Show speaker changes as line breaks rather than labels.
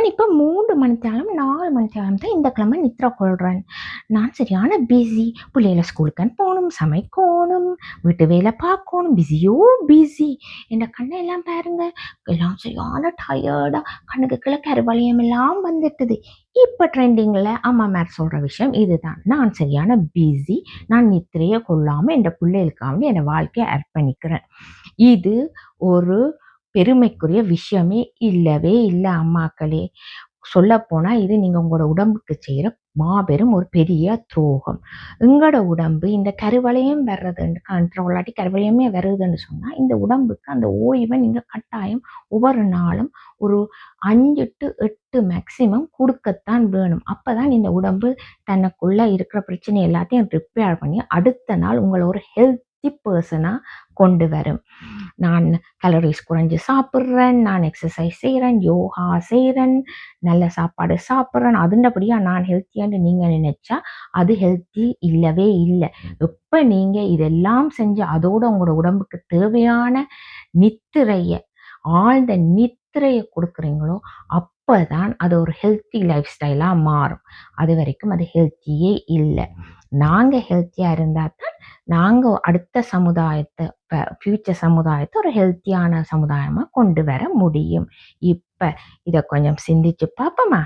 இப்போ 3 மணித்தாலும் 4 மணித்தாலும் தான் இந்த கிழமை நித்திர கொள்றேன். நான் சரியான பிஸி. பிள்ளைகள ஸ்கூலுக்கு அனுப்பணும், சமைக்கணும், வீட்டு வேலை பார்க்கணும். பிஸியோ பிஸி. என் கண்ணெல்லாம் பாருங்க, எல்லாம் சரியான டயர்டா, கண்ணுக்கு கீழே கருவளையம் எல்லாம் வந்துட்டுது. இப்போ ட்ரெண்டிங்கில் அம்மாமார் சொல்கிற விஷயம் இதுதான். நான் சரியான பிஸி. நான் நித்திரையை கொள்ளாமல் என் பிள்ளைகளுக்காக என் வாழ்க்கையை அர்ப்பணிக்கிறேன். இது ஒரு பெருமைக்குரிய விஷயமே இல்லவே இல்லை அம்மாக்களே. சொல்லப்போனால் இது நீங்கள் உங்களோட உடம்புக்கு செய்கிற மாபெரும் ஒரு பெரிய துரோகம். உங்களோட உடம்பு இந்த கருவளையம் வர்றதுன்னு கண்ட்ரோலாட்டி கருவளையமே வருதுன்னு சொன்னால் இந்த உடம்புக்கு அந்த ஓய்வை நீங்கள் கட்டாயம் ஒவ்வொரு நாளும் ஒரு 5 to 8 மேக்சிமம் கொடுக்கத்தான் வேணும். அப்போ தான் இந்த உடம்பு தனக்குள்ளே இருக்கிற பிரச்சனை எல்லாத்தையும் ரிப்பேர் பண்ணி அடுத்த நாள் உங்களை ஒரு ஹெல்த்தி பர்சனாக கொண்டு வரும். நான் கலோரிஸ் குறைஞ்சி சாப்பிட்றேன், நான் எக்ஸசைஸ் செய்கிறேன், யோகா செய்கிறேன், நல்ல சாப்பாடு சாப்பிட்றேன், அதுண்டபடியாக நான் ஹெல்த்தியான்னு நீங்கள் நினச்சா அது ஹெல்த்தி இல்லவே இல்லை. எப்போ நீங்கள் இதெல்லாம் செஞ்சு அதோட உங்களோட உடம்புக்கு தேவையான நித்திரையை, ஆழ்ந்த நித்திரையை கொடுக்குறீங்களோ அப்போ தான் அது ஒரு ஹெல்த்தி லைஃப் ஸ்டைலாக மாறும். அது வரைக்கும் அது ஹெல்த்தியே இல்லை. நாங்கள் ஹெல்த்தியாக இருந்தால் தான் நாங்கள் அடுத்த சமுதாயத்தை, ஃப்யூச்சர் சமுதாயத்தை ஒரு ஹெல்த்தியான சமுதாயமாக கொண்டு வர முடியும். இப்போ இதை கொஞ்சம் சிந்திச்சு பார்ப்போமா?